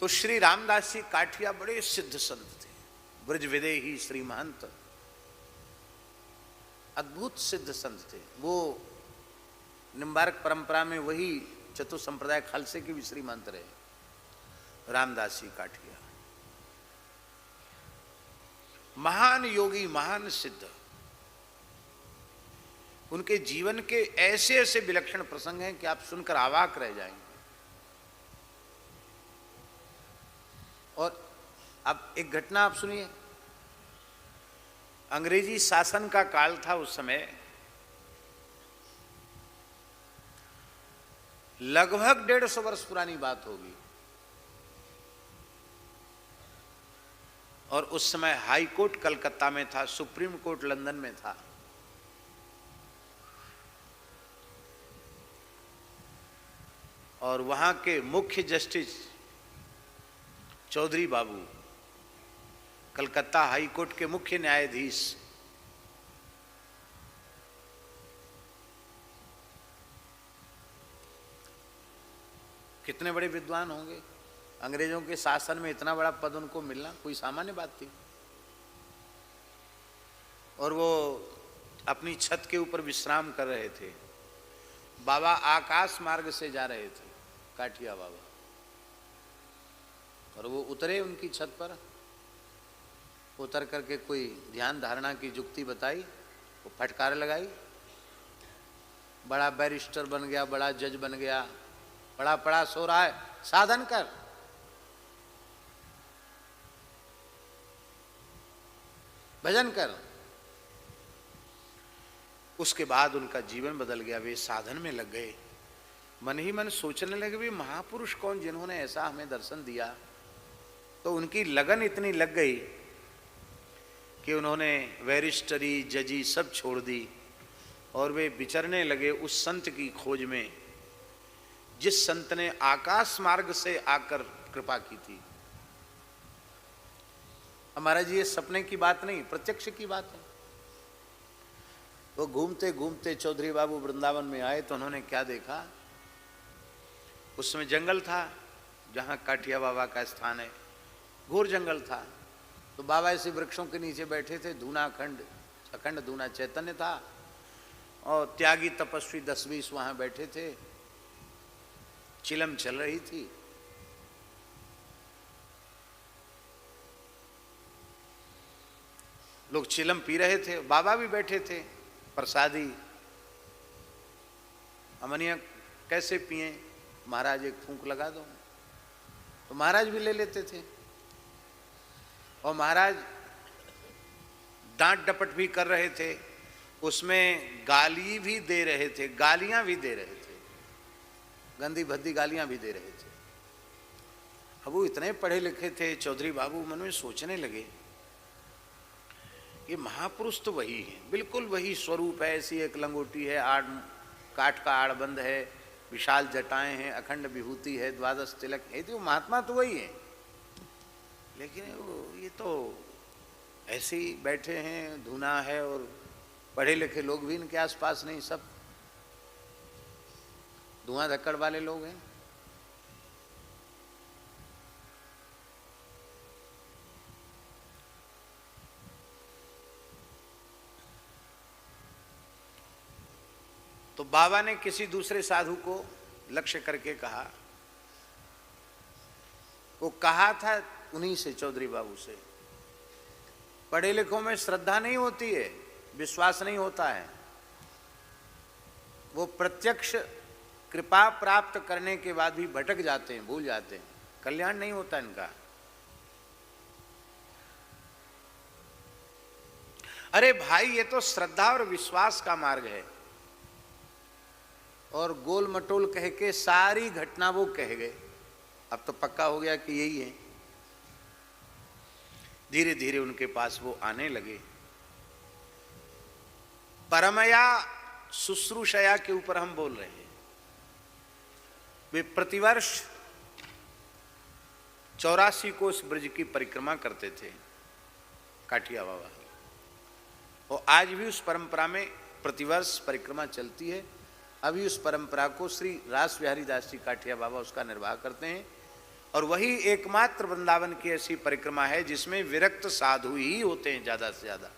तो श्री रामदास जी काठिया बड़े सिद्ध संत थे, ब्रज विदेही श्री महंत, अद्भुत सिद्ध संत थे। वो निम्बार्क परंपरा में वही चतुर संप्रदाय खालसे के भी श्री महंत रहे, रामदास जी काठिया। महान योगी, महान सिद्ध। उनके जीवन के ऐसे ऐसे विलक्षण प्रसंग हैं कि आप सुनकर अवाक रह जाएंगे। और अब एक घटना आप सुनिए। अंग्रेजी शासन का काल था उस समय, लगभग 150 वर्ष पुरानी बात होगी। और उस समय हाई कोर्ट कलकत्ता में था, सुप्रीम कोर्ट लंदन में था। और वहां के मुख्य जस्टिस चौधरी बाबू, कलकत्ता हाई कोर्ट के मुख्य न्यायाधीश, कितने बड़े विद्वान होंगे। अंग्रेजों के शासन में इतना बड़ा पद उनको मिलना कोई सामान्य बात थी। और वो अपनी छत के ऊपर विश्राम कर रहे थे। बाबा आकाश मार्ग से जा रहे थे, काठिया बाबा, और वो उतरे उनकी छत पर। उतर करके कोई ध्यान धारणा की जुक्ति बताई, वो फटकार लगाई। बड़ा बैरिस्टर बन गया, बड़ा जज बन गया, बड़ा पड़ा सो रहा है, साधन कर। भजन कर। उसके बाद उनका जीवन बदल गया, वे साधन में लग गए। मन ही मन सोचने लगे, भी महापुरुष कौन जिन्होंने ऐसा हमें दर्शन दिया। तो उनकी लगन इतनी लग गई कि उन्होंने बैरिस्टरी, जजी सब छोड़ दी और वे विचरने लगे उस संत की खोज में, जिस संत ने आकाश मार्ग से आकर कृपा की थी। हमारा जी ये सपने की बात नहीं, प्रत्यक्ष की बात है। वो घूमते घूमते चौधरी बाबू वृंदावन में आए तो उन्होंने क्या देखा। उसमें जंगल था जहाँ काठिया बाबा का स्थान है, घोर जंगल था। तो बाबा ऐसे वृक्षों के नीचे बैठे थे, धूना अखंड धूना चैतन्य था। और त्यागी तपस्वी 10-20 वहाँ बैठे थे, चिलम चल रही थी। लोग चिलम पी रहे थे, बाबा भी बैठे थे, प्रसादी। अमनिया कैसे पिए, महाराज एक फूंक लगा दो, तो महाराज भी ले लेते थे। और महाराज डांट डपट भी कर रहे थे, उसमें गाली भी दे रहे थे, गालियां भी दे रहे थे, गंदी भद्दी गालियां भी दे रहे थे। अब वो इतने पढ़े लिखे थे, चौधरी बाबू मन में सोचने लगे, ये महापुरुष तो वही है, बिल्कुल वही स्वरूप है। ऐसी एक लंगोटी है, काठ का आड़बंद है, विशाल जटाएं हैं, अखंड विभूति है, 12 तिलक है, तो महात्मा तो वही है। लेकिन ये तो ऐसे ही बैठे हैं, धुना है, और पढ़े लिखे लोग भी इनके आसपास नहीं, सब धुआं धक्कड़ वाले लोग हैं। तो बाबा ने किसी दूसरे साधु को लक्ष्य करके कहा, वो कहा था उन्हीं से, चौधरी बाबू से, पढ़े लिखों में श्रद्धा नहीं होती है, विश्वास नहीं होता है। वो प्रत्यक्ष कृपा प्राप्त करने के बाद भी भटक जाते हैं, भूल जाते हैं, कल्याण नहीं होता इनका। अरे भाई, ये तो श्रद्धा और विश्वास का मार्ग है। और गोल मटोल कह के सारी घटना वो कह गए। अब तो पक्का हो गया कि यही है। धीरे धीरे उनके पास वो आने लगे। परमया शुश्रूषया के ऊपर हम बोल रहे हैं। वे प्रतिवर्ष 84 कोस ब्रज की परिक्रमा करते थे काठिया बाबा, और आज भी उस परंपरा में प्रतिवर्ष परिक्रमा चलती है। अभी उस परंपरा को श्री रास बिहारी दास जी काठिया बाबा उसका निर्वाह करते हैं। और वही एकमात्र वृंदावन की ऐसी परिक्रमा है जिसमें विरक्त साधु ही होते हैं ज्यादा से ज्यादा।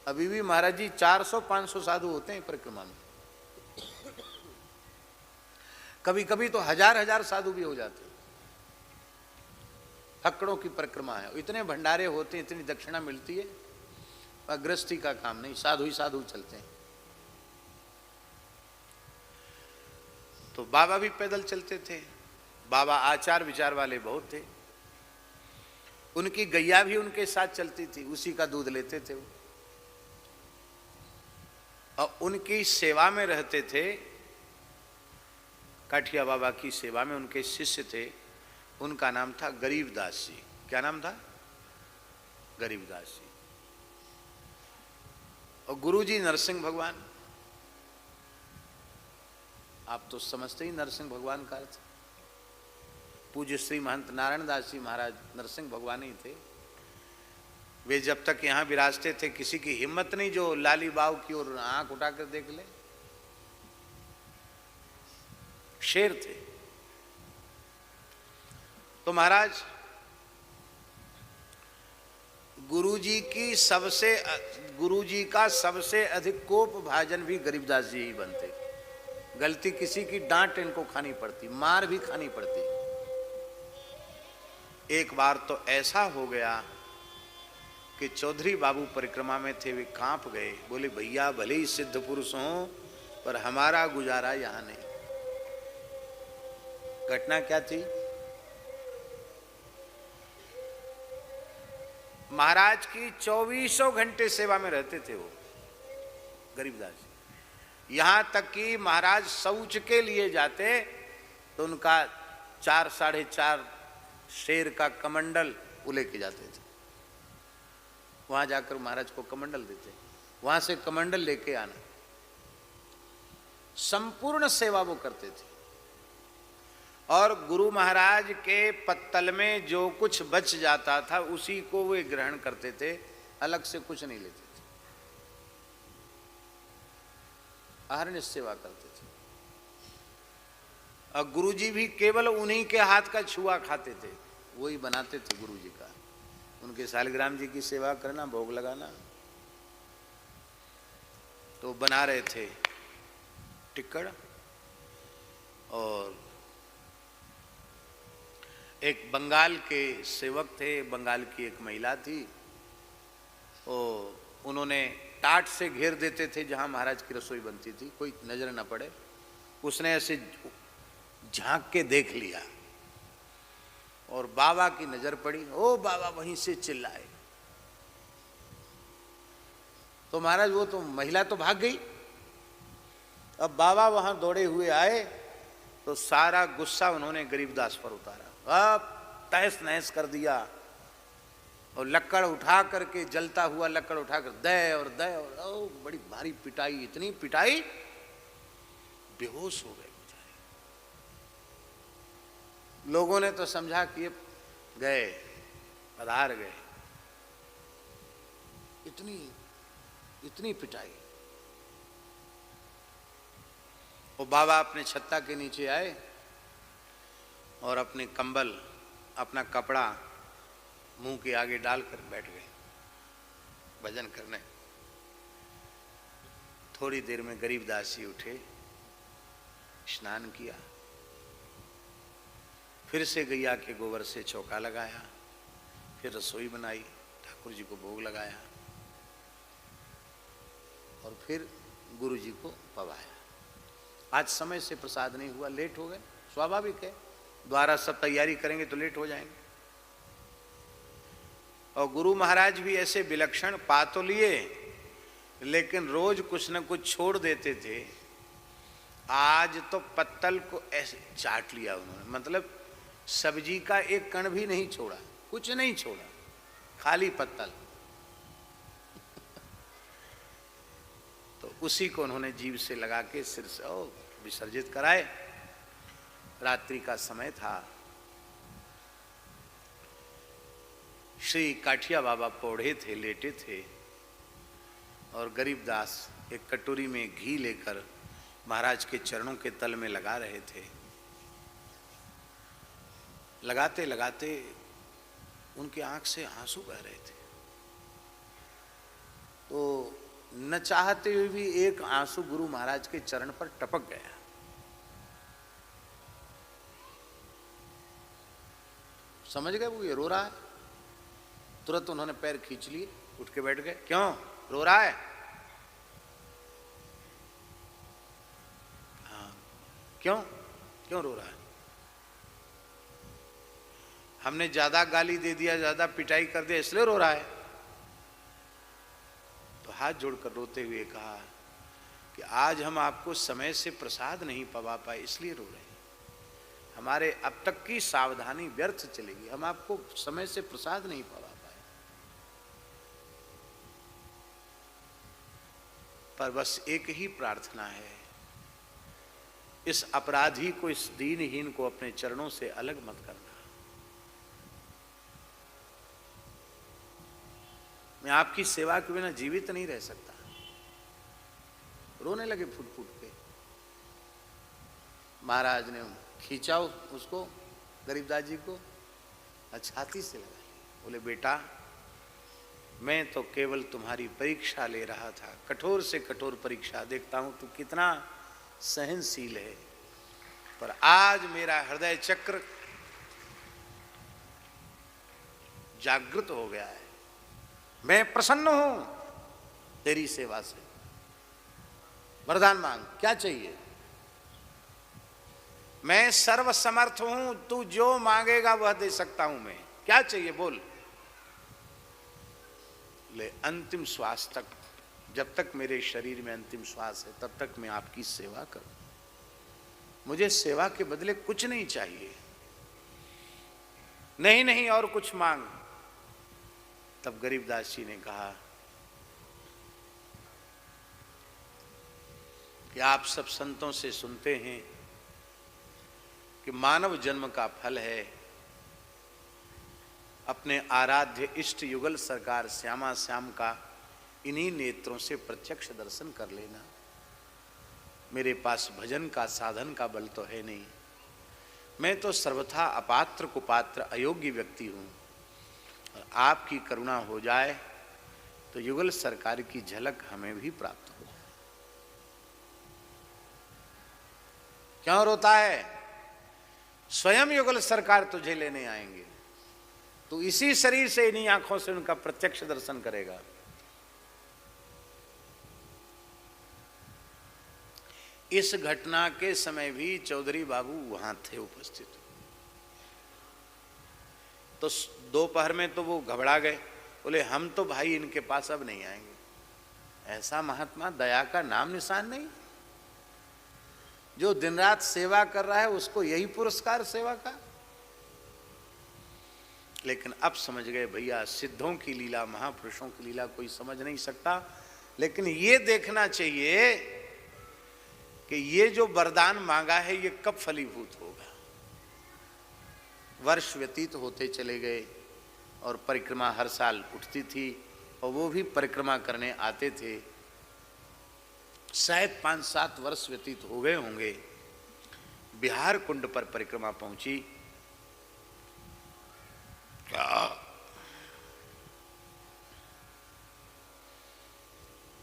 अभी भी महाराज जी 400-500 साधु होते हैं परिक्रमा में, कभी कभी तो हजार साधु भी हो जाते हैं। हक्कड़ों की परिक्रमा है, इतने भंडारे होते हैं, इतनी दक्षिणा मिलती है, गृहस्थी का काम नहीं, साधु ही साधु चलते हैं। तो बाबा भी पैदल चलते थे, बाबा आचार विचार वाले बहुत थे, उनकी गैया भी उनके साथ चलती थी, उसी का दूध लेते थे वो, और उनकी सेवा में रहते थे। काठिया बाबा की सेवा में उनके शिष्य थे, उनका नाम था गरीबदास जी। क्या नाम था? गरीबदास जी। और गुरुजी नरसिंह भगवान, आप तो समझते ही नरसिंह भगवान का अर्थ। पूज्य श्री महंत नारायण दास जी महाराज नरसिंह भगवान ही थे। वे जब तक यहाँ विराजते थे किसी की हिम्मत नहीं जो लाली बाव की ओर आंख उठाकर देख ले, शेर थे। तो महाराज गुरुजी का सबसे अधिक कोप भाजन भी गरीबदास जी ही बनते। गलती किसी की डांट इनको खानी पड़ती, मार भी खानी पड़ती। एक बार तो ऐसा हो गया कि चौधरी बाबू परिक्रमा में थे, वे कांप गए, बोले भैया भले ही सिद्ध पुरुष हों पर हमारा गुजारा यहां नहीं। घटना क्या थी? महाराज की 24 घंटे सेवा में रहते थे वो गरीबदास जी। यहां तक कि महाराज शौच के लिए जाते तो उनका 4-4.5 शेर का कमंडल वो लेके जाते थे। वहां जाकर महाराज को कमंडल देते, वहां से कमंडल लेके आना। संपूर्ण सेवा वो करते थे। और गुरु महाराज के पत्तल में जो कुछ बच जाता था उसी को वे ग्रहण करते थे, अलग से कुछ नहीं लेते थे। अहरनिश सेवा करते थे। और गुरुजी भी केवल उन्हीं के हाथ का छुआ खाते थे, वही बनाते थे गुरुजी का। उनके सालिग्राम जी की सेवा करना, भोग लगाना। तो बना रहे थे टिक्कड़, और एक बंगाल के सेवक थे, बंगाल की एक महिला थी, उन्होंने टाट से घेर देते थे जहां महाराज की रसोई बनती थी, कोई नजर न पड़े। उसने ऐसे झांक के देख लिया और बाबा की नजर पड़ी, ओ बाबा, वहीं से चिल्लाए। तो महाराज वो तो महिला तो भाग गई। अब बाबा वहां दौड़े हुए आए तो सारा गुस्सा उन्होंने गरीबदास पर उतारा, अब तहस नहस कर दिया। और लक्कड़ उठा करके, जलता हुआ लक्कड़ उठाकर दे और बड़ी भारी पिटाई, इतनी पिटाई बेहोश हो गए बेचारे। लोगों ने तो समझा कि गए, पधार गए। इतनी पिटाई। वो बाबा अपने छत्ता के नीचे आए और अपने कंबल, अपना कपड़ा मुंह के आगे डालकर बैठ गए भजन करने। थोड़ी देर में गरीबदास जी उठे, स्नान किया, फिर से गैया के गोबर से चौका लगाया, फिर रसोई बनाई, ठाकुर जी को भोग लगाया और फिर गुरु जी को पवाया। आज समय से प्रसाद नहीं हुआ, लेट हो गए, स्वाभाविक है, द्वारा सब तैयारी करेंगे तो लेट हो जाएंगे। और गुरु महाराज भी ऐसे विलक्षण पा तो लिए, लेकिन रोज कुछ न कुछ छोड़ देते थे। आज तो पत्तल को ऐसे चाट लिया उन्होंने, मतलब सब्जी का एक कण भी नहीं छोड़ा, कुछ नहीं छोड़ा, खाली पत्तल। तो उसी को उन्होंने जीभ से लगा के सिर से विसर्जित कराए। रात्रि का समय था। श्री काठिया बाबा पौढ़े थे, लेटे थे, और गरीबदास एक कटोरी में घी लेकर महाराज के चरणों के तल में लगा रहे थे। लगाते लगाते उनकी आंख से आंसू बह रहे थे। तो न चाहते हुए भी एक आंसू गुरु महाराज के चरण पर टपक गया। समझ गए वो ये रो रहा है। तुरंत उन्होंने पैर खींच लिए, उठ के बैठ गए। क्यों रो रहा है? हाँ, क्यों क्यों रो रहा है? हमने ज्यादा गाली दे दिया, ज्यादा पिटाई कर दिया, इसलिए रो रहा है। तो हाथ जोड़कर रोते हुए कहा कि आज हम आपको समय से प्रसाद नहीं पवा पाए, इसलिए रो रहे हैं। हमारे अब तक की सावधानी व्यर्थ चलेगी, हम आपको समय से प्रसाद नहीं पवा पाए। पर बस एक ही प्रार्थना है, इस अपराधी को, इस दीनहीन को अपने चरणों से अलग मत करना। मैं आपकी सेवा के बिना जीवित नहीं रह सकता। रोने लगे फूट फूट के। महाराज ने खींचा उसको, गरीबदास जी को, छाती से लगा लिया। बोले बेटा, मैं तो केवल तुम्हारी परीक्षा ले रहा था, कठोर से कठोर परीक्षा, देखता हूं तू कितना सहनशील है। पर आज मेरा हृदय चक्र जागृत हो गया है, मैं प्रसन्न हूं तेरी सेवा से। वरदान मांग, क्या चाहिए? मैं सर्वसमर्थ हूं, तू जो मांगेगा वह दे सकता हूं मैं। क्या चाहिए बोल? ले अंतिम श्वास तक, जब तक मेरे शरीर में अंतिम श्वास है तब तक मैं आपकी सेवा करूं। मुझे सेवा के बदले कुछ नहीं चाहिए। नहीं नहीं और कुछ मांग। तब गरीबदास जी ने कहा कि आप सब संतों से सुनते हैं कि मानव जन्म का फल है अपने आराध्य इष्ट युगल सरकार श्यामा श्याम का इन्हीं नेत्रों से प्रत्यक्ष दर्शन कर लेना। मेरे पास भजन का साधन का बल तो है नहीं, मैं तो सर्वथा अपात्र कुपात्र अयोग्य व्यक्ति हूं। और आपकी करुणा हो जाए तो युगल सरकार की झलक हमें भी प्राप्त हो जाए। क्यों रोता है? स्वयं युगल सरकार तुझे लेने आएंगे, तो इसी शरीर से, इन्हीं आंखों से उनका प्रत्यक्ष दर्शन करेगा। इस घटना के समय भी चौधरी बाबू वहां थे उपस्थित। तो दोपहर में तो वो घबरा गए, बोले हम तो भाई इनके पास अब नहीं आएंगे। ऐसा महात्मा, दया का नाम निशान नहीं, जो दिन रात सेवा कर रहा है उसको यही पुरस्कार सेवा का। लेकिन अब समझ गए भैया, सिद्धों की लीला, महापुरुषों की लीला कोई समझ नहीं सकता। लेकिन ये देखना चाहिए कि ये जो वरदान मांगा है ये कब फलीभूत होगा। वर्ष व्यतीत होते चले गए और परिक्रमा हर साल उठती थी और वो भी परिक्रमा करने आते थे। शायद 5-7 वर्ष व्यतीत हो गए होंगे। बिहार कुंड पर परिक्रमा पहुंची।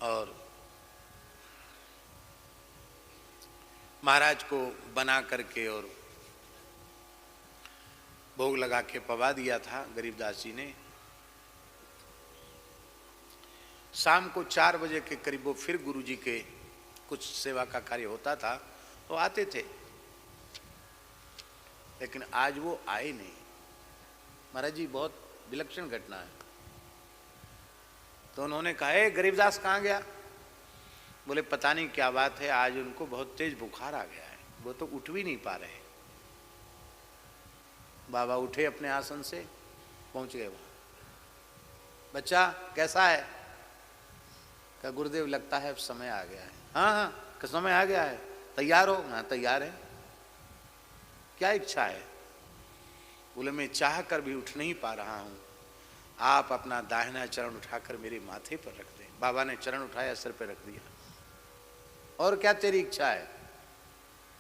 और महाराज को बना करके और भोग लगा के पवा दिया था गरीबदास जी ने। शाम को 4 बजे के करीब वो फिर गुरु जी के कुछ सेवा का कार्य होता था तो आते थे, लेकिन आज वो आए नहीं। महाराज जी, बहुत विलक्षण घटना है। तो उन्होंने कहा, गरीबदास कहाँ गया? बोले पता नहीं क्या बात है, आज उनको बहुत तेज बुखार आ गया है, वो तो उठ भी नहीं पा रहे। बाबा उठे अपने आसन से, पहुंच गए वहां। बच्चा कैसा है? क्या गुरुदेव, लगता है अब समय आ गया है। हाँ हाँ, समय आ गया है, तैयार हो? हाँ तैयार है। क्या इच्छा है? बोले मैं चाह कर भी उठ नहीं पा रहा हूं, आप अपना दाहिना चरण उठाकर मेरे माथे पर रख दें। बाबा ने चरण उठाया, सिर पर रख दिया। और क्या तेरी इच्छा है?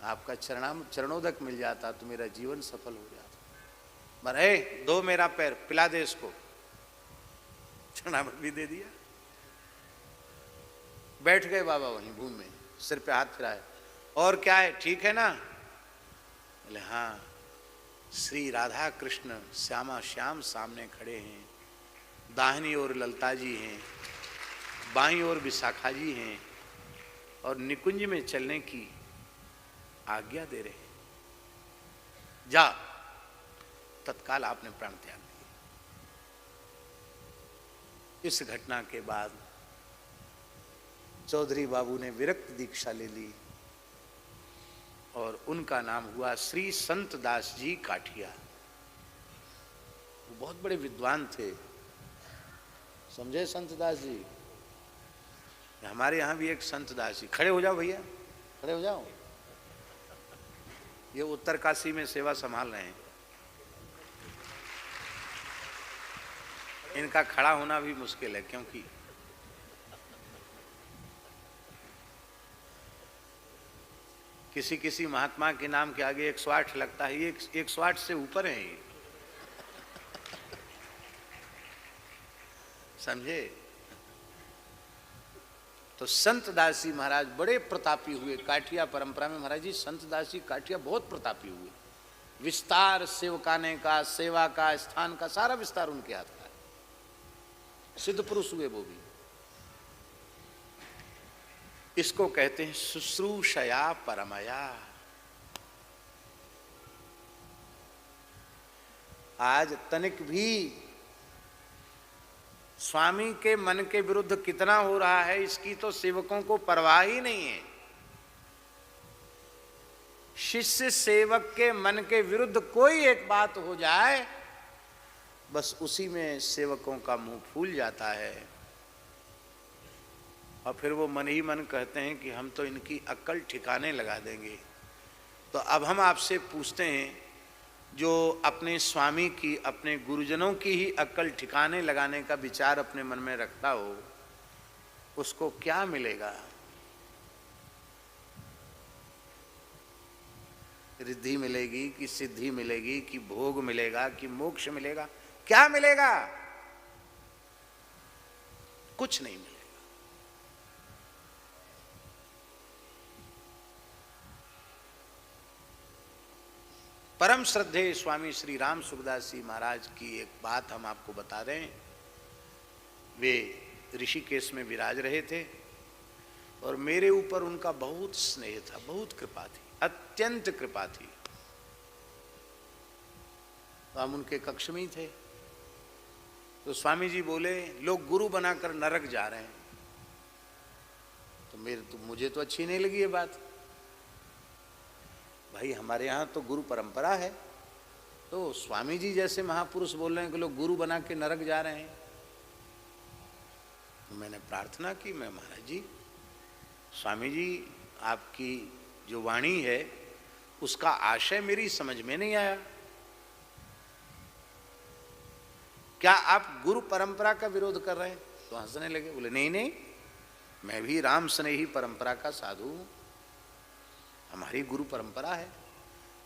आपका चरणोदक मिल जाता तो मेरा जीवन सफल हो जाता। मरे दो मेरा पैर, पिला दे इसको। चरणामृत भी दे दिया। बैठ गए बाबा वहीं भूमि में, सिर पे हाथ फिराए। और क्या है, ठीक है ना? बोले हाँ। श्री राधा कृष्ण श्यामा श्याम सामने खड़े हैं, दाहिनी ओर ललता जी हैं, बाईं ओर विशाखा जी हैं, और निकुंज में चलने की आज्ञा दे रहे हैं। जा। तत्काल आपने प्राण त्याग दिए। इस घटना के बाद चौधरी बाबू ने विरक्त दीक्षा ले ली और उनका नाम हुआ श्री संत दास जी काठिया। वो बहुत बड़े विद्वान थे, समझे संत दास जी। हमारे यहाँ भी एक संत दास जी, खड़े हो जाओ भैया, खड़े हो जाओ। ये उत्तरकाशी में सेवा संभाल रहे हैं। इनका खड़ा होना भी मुश्किल है, क्योंकि किसी किसी महात्मा के नाम के आगे 108 लगता है, ये 108 से ऊपर है ये। समझे? तो संत दास जी महाराज बड़े प्रतापी हुए काठिया परंपरा में। महाराज जी संत दास जी काठिया बहुत प्रतापी हुए। विस्तार सेवकाने का, सेवा का, स्थान का सारा विस्तार उनके हाथ का है। सिद्ध पुरुष हुए वो भी। इसको कहते हैं शुश्रूषया परमया। आज तनिक भी स्वामी के मन के विरुद्ध कितना हो रहा है, इसकी तो सेवकों को परवाह ही नहीं है। शिष्य सेवक के मन के विरुद्ध कोई एक बात हो जाए, बस उसी में सेवकों का मुंह फूल जाता है, और फिर वो मन ही मन कहते हैं कि हम तो इनकी अक्ल ठिकाने लगा देंगे। तो अब हम आपसे पूछते हैं, जो अपने स्वामी की, अपने गुरुजनों की ही अक्ल ठिकाने लगाने का विचार अपने मन में रखता हो, उसको क्या मिलेगा? रिद्धि मिलेगी कि सिद्धि मिलेगी कि भोग मिलेगा कि मोक्ष मिलेगा? क्या मिलेगा? कुछ नहीं मिलेगा। परम श्रद्धेय स्वामी श्री राम सुखदास जी महाराज की एक बात हम आपको बता दें। वे ऋषिकेश में विराज रहे थे और मेरे ऊपर उनका बहुत स्नेह था, बहुत कृपा थी, अत्यंत कृपा थी। तो हम उनके कक्ष में ही थे, तो स्वामी जी बोले लोग गुरु बनाकर नरक जा रहे हैं। तो मुझे तो अच्छी नहीं लगी ये बात। भाई हमारे यहाँ तो गुरु परंपरा है, तो स्वामी जी जैसे महापुरुष बोल रहे हैं कि लोग गुरु बना के नरक जा रहे हैं। तो मैंने प्रार्थना की, मैं महाराज जी, स्वामी जी आपकी जो वाणी है उसका आशय मेरी समझ में नहीं आया। क्या आप गुरु परंपरा का विरोध कर रहे हैं? तो हंसने लगे, बोले नहीं नहीं, मैं भी राम स्नेही परंपरा का साधु हूं, हमारी गुरु परंपरा है।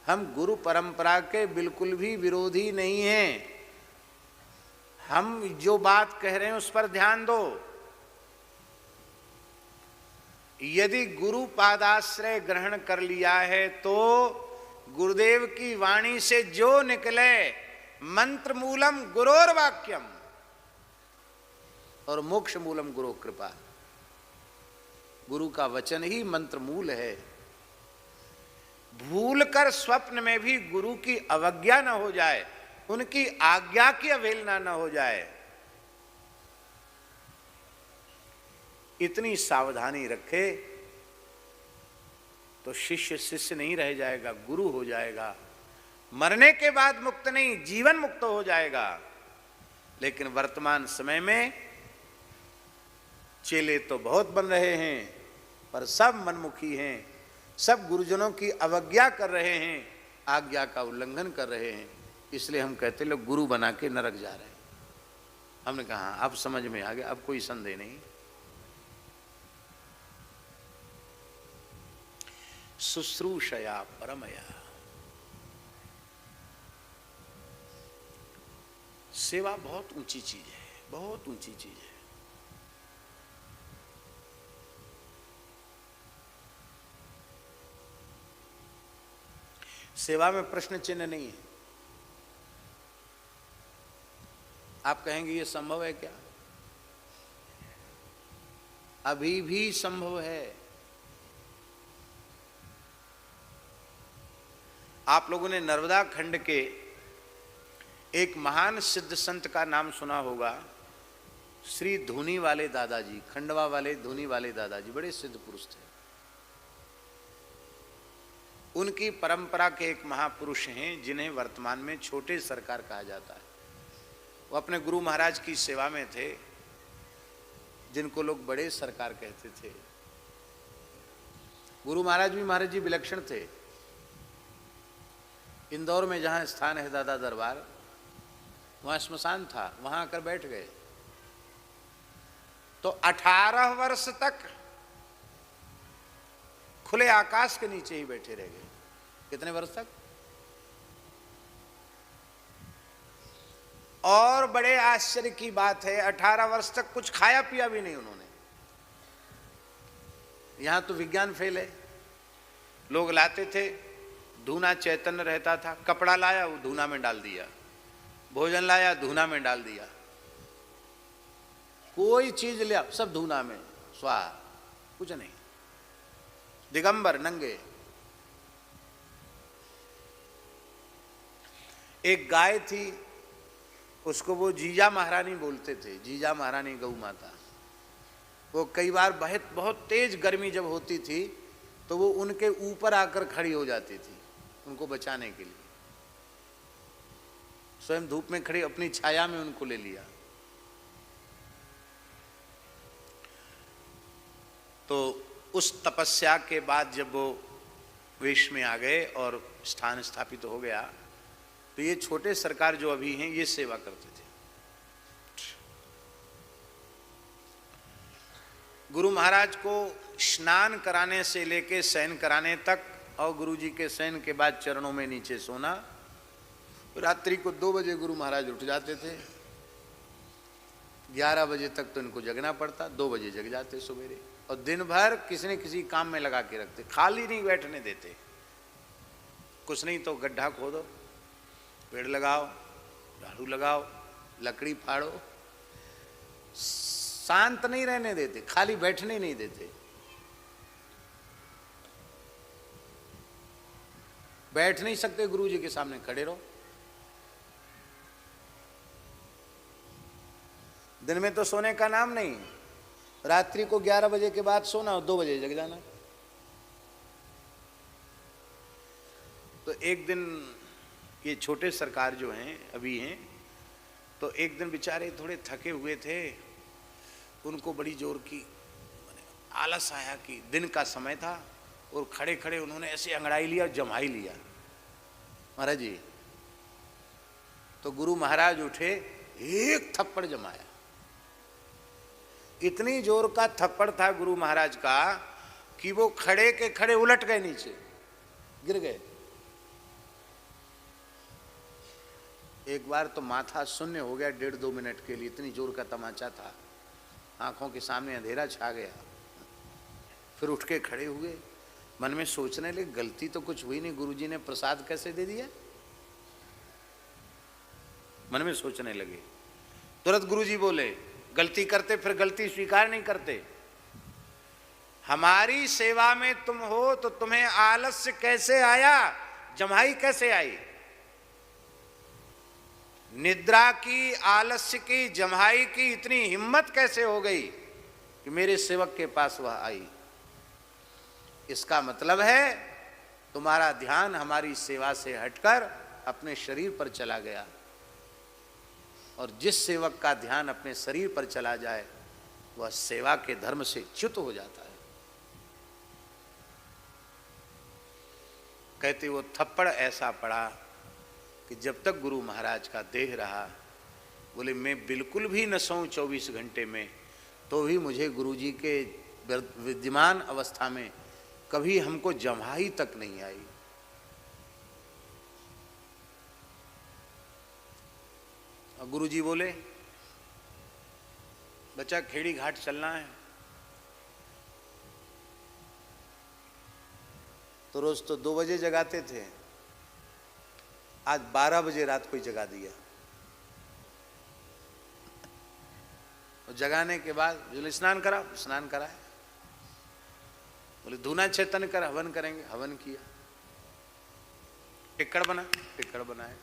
हम गुरु परंपरा के बिल्कुल भी विरोधी नहीं हैं। हम जो बात कह रहे हैं उस पर ध्यान दो। यदि गुरु पादाश्रय ग्रहण कर लिया है तो गुरुदेव की वाणी से जो निकले, मंत्र मूलम गुरोर वाक्यम और मोक्ष मूलम गुरु कृपा। गुरु का वचन ही मंत्र मूल है। भूलकर स्वप्न में भी गुरु की अवज्ञा न हो जाए, उनकी आज्ञा की अवहेलना न हो जाए, इतनी सावधानी रखे तो शिष्य शिष्य नहीं रह जाएगा, गुरु हो जाएगा। मरने के बाद मुक्त नहीं, जीवन मुक्त हो जाएगा। लेकिन वर्तमान समय में चेले तो बहुत बन रहे हैं, पर सब मनमुखी हैं, सब गुरुजनों की अवज्ञा कर रहे हैं, आज्ञा का उल्लंघन कर रहे हैं। इसलिए हम कहते लोग गुरु बना के नरक जा रहे हैं। हमने कहा अब समझ में आ गया, अब कोई संदेह नहीं। शुश्रूषया परमया। सेवा बहुत ऊंची चीज है, बहुत ऊंची चीज है। सेवा में प्रश्न चिन्ह नहीं है। आप कहेंगे ये संभव है क्या? अभी भी संभव है। आप लोगों ने नर्मदा खंड के एक महान सिद्ध संत का नाम सुना होगा, श्री धूनी वाले दादाजी, खंडवा वाले धूनी वाले दादाजी, बड़े सिद्ध पुरुष थे। उनकी परंपरा के एक महापुरुष हैं जिन्हें वर्तमान में छोटे सरकार कहा जाता है। वो अपने गुरु महाराज की सेवा में थे, जिनको लोग बड़े सरकार कहते थे। गुरु महाराज भी महाराज जी विलक्षण थे। इंदौर में जहाँ स्थान है दादा दरबार, वहाँ श्मशान था, वहाँ आकर बैठ गए तो 18 वर्ष तक खुले आकाश के नीचे ही बैठे रह गए। कितने वर्ष तक? और बड़े आश्चर्य की बात है, 18 वर्ष तक कुछ खाया पिया भी नहीं उन्होंने। यहां तो विज्ञान फेल है। लोग लाते थे, धूना चैतन्य रहता था, कपड़ा लाया वो धूना में डाल दिया, भोजन लाया धूना में डाल दिया, कोई चीज लिया सब धूना में स्वाहा, कुछ नहीं, दिगंबर नंगे। एक गाय थी, उसको वो जीजा महारानी बोलते थे, जीजा महारानी गौ माता। वो कई बार बहुत तेज गर्मी जब होती थी तो वो उनके ऊपर आकर खड़ी हो जाती थी उनको बचाने के लिए। स्वयं धूप में खड़ी अपनी छाया में उनको ले लिया। तो उस तपस्या के बाद जब वो वेश में आ गए और स्थान स्थापित हो गया, तो ये छोटे सरकार जो अभी हैं ये सेवा करते थे। गुरु महाराज को स्नान कराने से लेके शयन कराने तक, और गुरु जी के शयन के बाद चरणों में नीचे सोना। रात्रि को 2 बजे गुरु महाराज उठ जाते थे, 11 बजे तक तो इनको जगना पड़ता, 2 बजे जग जाते सवेरे। और दिन भर किसी न किसी काम में लगा के रखते, खाली नहीं बैठने देते। कुछ नहीं तो गड्ढा खोदो, पेड़ लगाओ, झाड़ू लगाओ, लकड़ी फाड़ो, शांत नहीं रहने देते, खाली बैठने नहीं देते। बैठ नहीं सकते गुरु जी के सामने, खड़े रहो। दिन में तो सोने का नाम नहीं, रात्रि को 11 बजे के बाद सोना और 2 बजे जग जाना। तो एक दिन ये छोटे सरकार जो हैं अभी हैं, तो एक दिन बेचारे थोड़े थके हुए थे, उनको बड़ी जोर की आलस आया कि दिन का समय था, और खड़े खड़े उन्होंने ऐसे अंगड़ाई लिया, जमाई लिया महाराज जी। तो गुरु महाराज उठे, एक थप्पड़ जमाया। इतनी जोर का थप्पड़ था गुरु महाराज का कि वो खड़े के खड़े उलट गए, नीचे गिर गए। एक बार तो माथा शून्य हो गया 1.5-2 मिनट के लिए, इतनी जोर का तमाचा था, आंखों के सामने अंधेरा छा गया। फिर उठ के खड़े हुए, मन में सोचने लगे गलती तो कुछ हुई नहीं, गुरुजी ने प्रसाद कैसे दे दिया। मन में सोचने लगे। तुरंत गुरुजी बोले, गलती करते फिर गलती स्वीकार नहीं करते। हमारी सेवा में तुम हो तो तुम्हें आलस्य कैसे आया, जम्हाई कैसे आई, निद्रा की, आलस्य की, जम्हाई की इतनी हिम्मत कैसे हो गई कि मेरे सेवक के पास वह आई। इसका मतलब है तुम्हारा ध्यान हमारी सेवा से हटकर अपने शरीर पर चला गया, और जिस सेवक का ध्यान अपने शरीर पर चला जाए वह सेवा के धर्म से च्युत हो जाता है। कहते वो थप्पड़ ऐसा पड़ा कि जब तक गुरु महाराज का देह रहा, बोले मैं बिल्कुल भी न सोऊं 24 घंटे में, तो भी मुझे गुरु जी के विद्यमान अवस्था में कभी हमको जम्हाई तक नहीं आई। और गुरुजी बोले बच्चा खेड़ी घाट चलना है। तो रोज तो 2 बजे जगाते थे, आज 12 बजे रात को ही जगा दिया। और जगाने के बाद बोले स्नान करा, स्नान कराया। बोले धूना चेतन कर हवन करेंगे, हवन किया। टिक्कड़ बना, टिक्कड़ बनाए।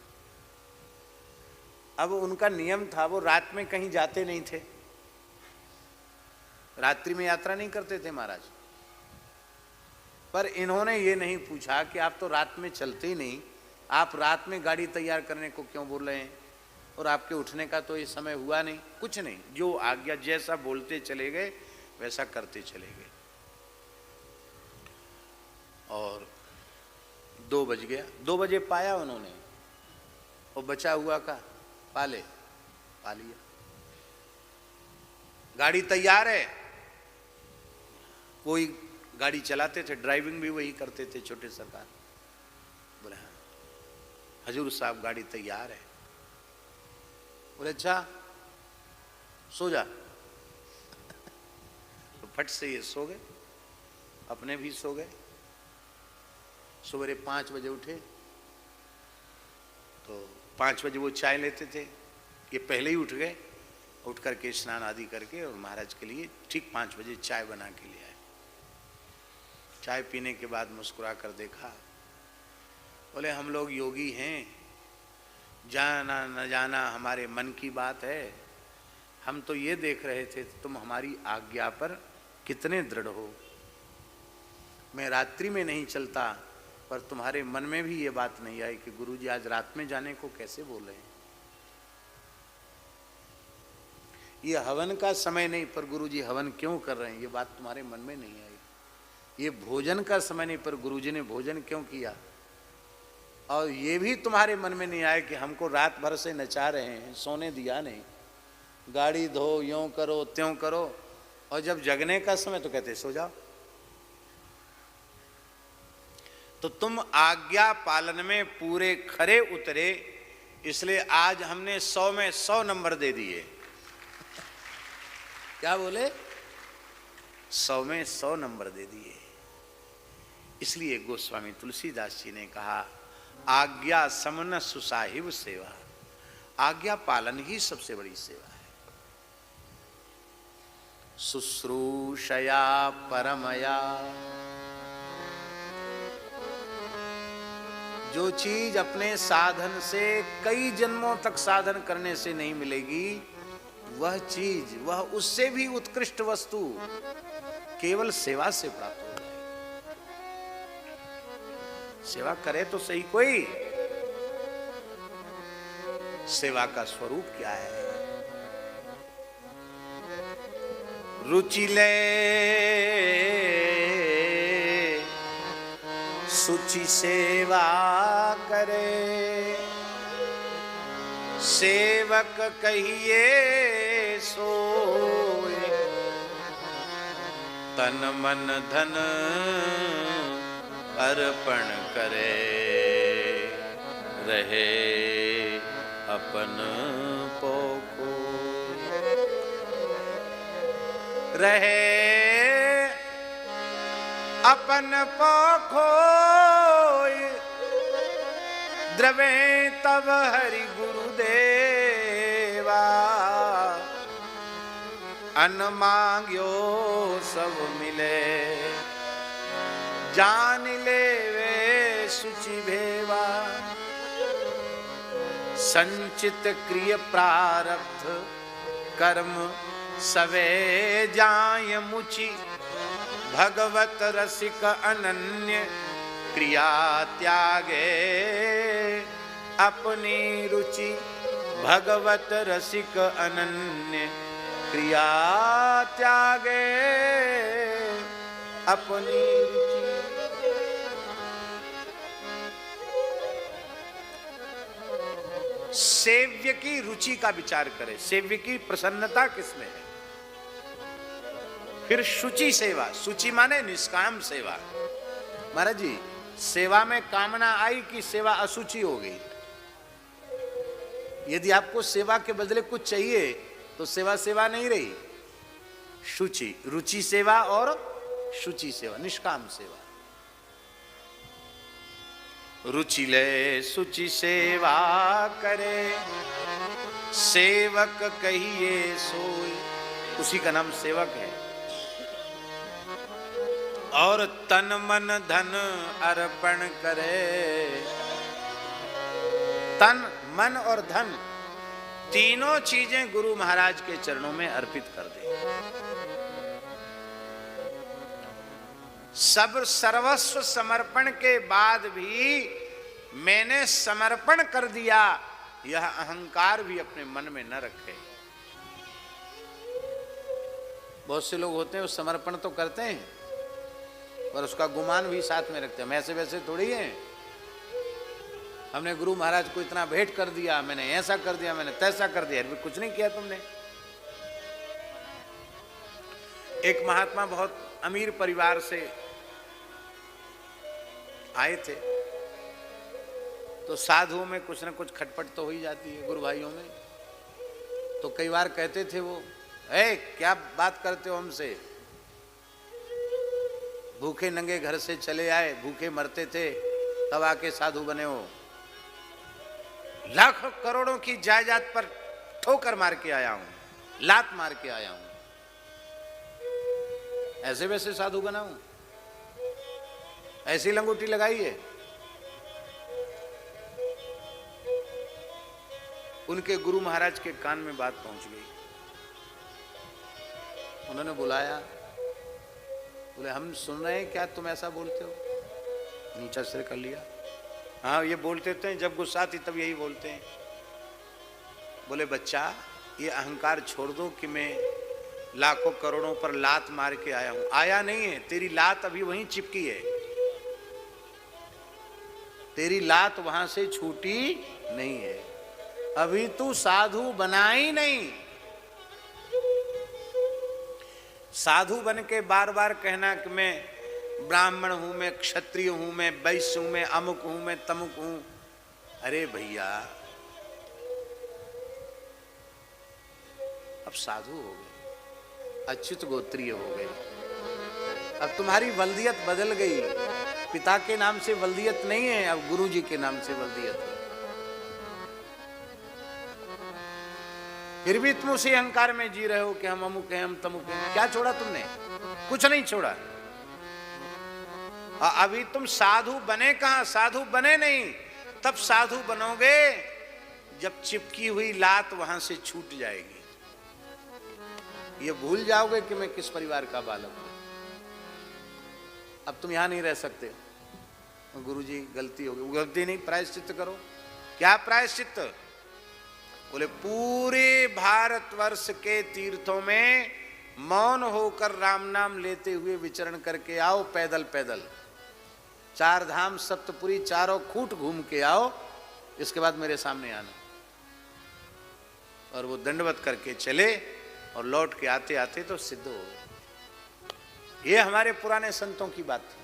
अब उनका नियम था, वो रात में कहीं जाते नहीं थे, रात्रि में यात्रा नहीं करते थे महाराज। पर इन्होंने ये नहीं पूछा कि आप तो रात में चलते ही नहीं, आप रात में गाड़ी तैयार करने को क्यों बोल रहे हैं, और आपके उठने का तो ये समय हुआ नहीं, कुछ नहीं। जो आज्ञा, जैसा बोलते चले गए वैसा करते चले गए। और 2 बज गया, 2 बजे पाया उन्होंने, और बचा हुआ का पा लिया। गाड़ी तैयार है, कोई गाड़ी चलाते थे, ड्राइविंग भी वही करते थे छोटे सरकार। बोले हाँ हजूर साहब गाड़ी तैयार है। बोले अच्छा सो जा। तो फट से ये सो गए, अपने भी सो गए। सवेरे 5 बजे उठे, तो 5 बजे वो चाय लेते थे, ये पहले ही उठ गए। उठ करके स्नान आदि करके और महाराज के लिए ठीक 5 बजे चाय बना के ले आए। चाय पीने के बाद मुस्कुरा कर देखा, बोले हम लोग योगी हैं, जाना न जाना हमारे मन की बात है। हम तो ये देख रहे थे तुम हमारी आज्ञा पर कितने दृढ़ हो। मैं रात्रि में नहीं चलता, पर तुम्हारे मन में भी ये बात नहीं आई कि गुरुजी आज रात में जाने को कैसे बोल रहे हैं। ये हवन का समय नहीं, पर गुरुजी हवन क्यों कर रहे हैं, ये बात तुम्हारे मन में नहीं आई। ये भोजन का समय नहीं, पर गुरुजी ने भोजन क्यों किया। और ये भी तुम्हारे मन में नहीं आया कि हमको रात भर से नचा रहे हैं, सोने दिया नहीं, गाड़ी धो, यूं करो त्यों करो, और जब जगने का समय तो कहते सो जाओ। तो तुम आज्ञा पालन में पूरे खरे उतरे, इसलिए आज हमने 100 में 100 नंबर दे दिए। क्या बोले? 100 में 100 नंबर दे दिए। इसलिए गोस्वामी तुलसीदास जी ने कहा आज्ञा समन सुसाहिब सेवा। आज्ञा पालन ही सबसे बड़ी सेवा है। शुश्रूषया परमया, जो चीज अपने साधन से कई जन्मों तक साधन करने से नहीं मिलेगी, वह चीज, वह उससे भी उत्कृष्ट वस्तु केवल सेवा से प्राप्त हो जाए। सेवा करे तो सही कोई। सेवा का स्वरूप क्या है? रुचि ले सुचि सेवा करे, सेवक कहिए सोए, तन मन धन अर्पण करे, रहे अपन पोको, रहे अपन पोखो, द्रवे तब हरि गुरुदेवा, अन्न मांग्यो सब मिले, जान ले वे सुचि भेवा, संचित क्रिय प्रारब्ध कर्म सवे जाय मुचि, भगवत रसिक अनन्य क्रिया त्यागे अपनी रुचि, भगवत रसिक अनन्य क्रिया त्यागे अपनी रुचि। सेव्य की रुचि का विचार करें, सेव्य की प्रसन्नता किसमें है। फिर शुचि सेवा, शुचि माने निष्काम सेवा। महाराज जी, सेवा में कामना आई कि सेवा असुचि हो गई? यदि आपको सेवा के बदले कुछ चाहिए तो सेवा सेवा नहीं रही, शुचि, रुचि सेवा और शुचि सेवा, निष्काम सेवा। रुचि ले शुचि सेवा करे, सेवक कहिए सोई, उसी का नाम सेवक है। और तन मन धन अर्पण करे, तन मन और धन तीनों चीजें गुरु महाराज के चरणों में अर्पित कर दे। सब सर्वस्व समर्पण के बाद भी मैंने समर्पण कर दिया, यह अहंकार भी अपने मन में न रखे। बहुत से लोग होते हैं वो समर्पण तो करते हैं पर उसका गुमान भी साथ में रखते हैं। हम ऐसे वैसे थोड़ी हैं, हमने गुरु महाराज को इतना भेंट कर दिया, मैंने ऐसा कर दिया, मैंने तैसा कर दिया, अरे कुछ नहीं किया तुमने। एक महात्मा बहुत अमीर परिवार से आए थे, तो साधुओं में कुछ न कुछ खटपट तो हो ही जाती है, गुरु भाइयों में। तो कई बार कहते थे वो, क्या बात करते हो हमसे, भूखे नंगे घर से चले आए, भूखे मरते थे, तब आके साधु बने हो। लाखों करोड़ों की जायदाद पर ठोकर मार के आया हूं, लात मार के आया हूं, ऐसे वैसे साधु बना हूं, ऐसी लंगोटी लगाई है। उनके गुरु महाराज के कान में बात पहुंच गई। उन्होंने बुलाया, बोले हम सुन रहे हैं, क्या तुम ऐसा बोलते हो? नीचा सिर कर लिया, हाँ ये बोलते थे, जब गुस्सा आती तब यही बोलते हैं। बोले बच्चा, ये अहंकार छोड़ दो कि मैं लाखों करोड़ों पर लात मार के आया हूं। आया नहीं है, तेरी लात अभी वहीं चिपकी है, तेरी लात वहां से छूटी नहीं है, अभी तू साधु बना ही नहीं। साधु बन के बार बार कहना कि मैं ब्राह्मण हूं, मैं क्षत्रिय हूं, मैं वैश्य हूं, मैं अमुक हूं, मैं तमुक हूं। अरे भैया, अब साधु हो गए, अच्युत गोत्रीय हो गए, अब तुम्हारी वल्दियत बदल गई। पिता के नाम से वल्दियत नहीं है, अब गुरु जी के नाम से वल्दियत है। फिर भी तुम उसी अहंकार में जी रहे हो कि हम अमुक हैं, हम तमुक हैं। क्या छोड़ा तुमने? कुछ नहीं छोड़ा। अभी तुम साधु बने कहां? साधु बने नहीं, तब साधु बनोगे जब चिपकी हुई लात वहां से छूट जाएगी। ये भूल जाओगे कि मैं किस परिवार का बालक हूं। अब तुम यहां नहीं रह सकते। गुरुजी गलती हो गई। गलती नहीं, प्रायश्चित्त करो। क्या प्रायश्चित्त? बोले पूरे भारतवर्ष के तीर्थों में मौन होकर राम नाम लेते हुए विचरण करके आओ, पैदल पैदल। 4 धाम सप्तपुरी चारों खूट घूम के आओ, इसके बाद मेरे सामने आना। और वो दंडवत करके चले और लौट के आते आते तो सिद्ध हो गए। ये हमारे पुराने संतों की बात थी।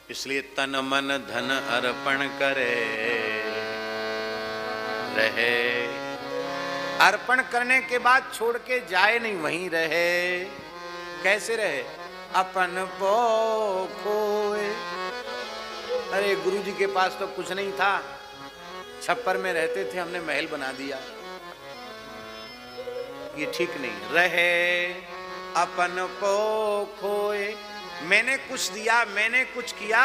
इसलिए तन मन धन अर्पण करे रहे। अर्पण करने के बाद छोड़ के जाए नहीं, वहीं रहे। कैसे रहे? अपन पो खोए। अरे गुरु जी के पास तो कुछ नहीं था, छप्पर में रहते थे, हमने महल बना दिया। ये ठीक नहीं। रहे अपन पो खोए, मैंने कुछ दिया, मैंने कुछ किया,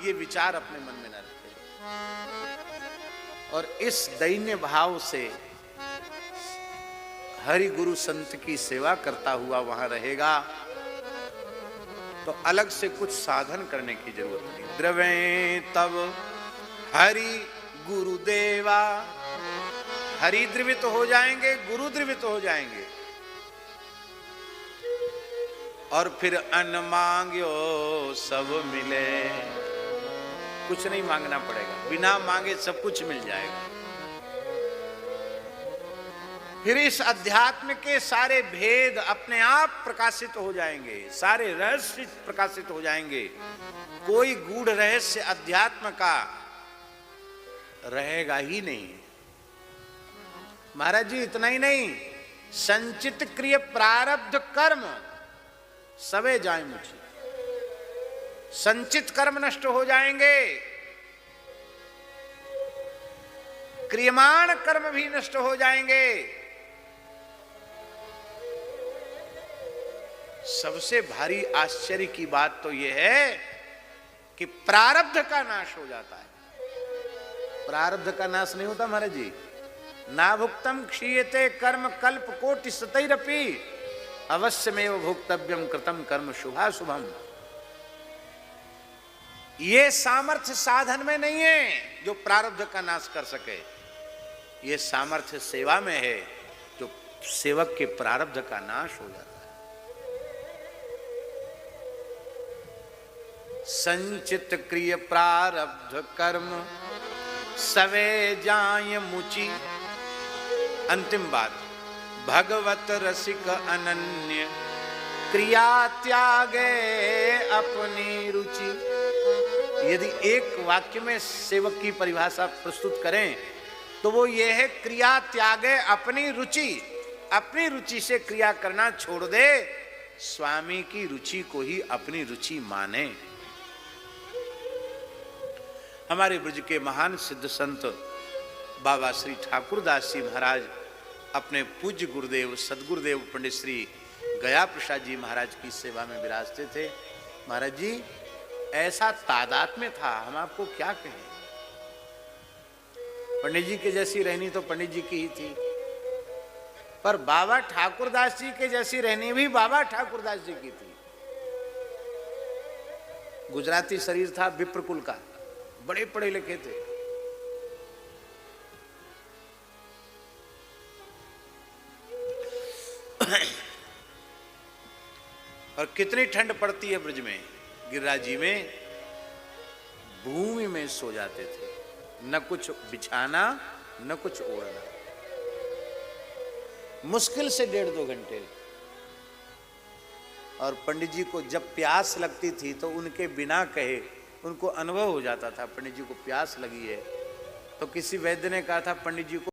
ये विचार अपने मन में न रखे। और इस दैन्य भाव से हरि गुरु संत की सेवा करता हुआ वहां रहेगा तो अलग से कुछ साधन करने की जरूरत नहीं। द्रवे तब हरि गुरुदेवा। हरि द्रवित हो जाएंगे, गुरु द्रवित हो जाएंगे। और फिर अन्न मांग्यो सब मिले। कुछ नहीं मांगना पड़ेगा, बिना मांगे सब कुछ मिल जाएगा। फिर इस अध्यात्म के सारे भेद अपने आप प्रकाशित हो जाएंगे, सारे रहस्य प्रकाशित हो जाएंगे। कोई गूढ़ रहस्य अध्यात्म का रहेगा ही नहीं। महाराज जी इतना ही नहीं, संचित क्रिय प्रारब्ध कर्म सवे जाए मुझे, संचित कर्म नष्ट हो जाएंगे, क्रियमाण कर्म भी नष्ट हो जाएंगे। सबसे भारी आश्चर्य की बात तो यह है कि प्रारब्ध का नाश हो जाता है। प्रारब्ध का नाश नहीं होता महाराज जी। ना भुक्तम क्षीयते कर्म कल्प कोटि सतैरपि अवश्यमेव भोक्तव्यम कृतम कर्म शुभाशुभम। ये सामर्थ्य साधन में नहीं है जो प्रारब्ध का नाश कर सके, ये सामर्थ्य सेवा में है जो सेवक के प्रारब्ध का नाश हो जाता है। संचित क्रिय प्रारब्ध कर्म सवे जाय मुचि। अंतिम बात, भगवत रसिक अनन्य क्रिया त्यागे अपनी रुचि। यदि एक वाक्य में सेवक की परिभाषा प्रस्तुत करें तो वो ये है, क्रिया त्यागे अपनी रुचि। अपनी रुचि से क्रिया करना छोड़ दे, स्वामी की रुचि को ही अपनी रुचि माने। हमारे ब्रज के महान सिद्ध संत बाबा श्री ठाकुरदास जी महाराज अपने पूज्य गुरुदेव सदगुरुदेव पंडित श्री गया प्रसाद जी महाराज की सेवा में विराजते थे। महाराज जी ऐसा तादाद में था, हम आपको क्या कहें। पंडित जी के जैसी रहनी तो पंडित जी की ही थी, पर बाबा ठाकुरदास जी के जैसी रहनी भी बाबा ठाकुरदास जी की थी। गुजराती शरीर था, विप्रकुल का, बड़े पढ़े लिखे थे। और कितनी ठंड पड़ती है ब्रज में, गिरिराज जी में भूमि में सो जाते थे, न कुछ बिछाना न कुछ ओढ़ना, मुश्किल से 1.5-2 घंटे। और पंडित जी को जब प्यास लगती थी तो उनके बिना कहे उनको अनुभव हो जाता था, पंडित जी को प्यास लगी है। तो किसी वैद्य ने कहा था पंडित जी को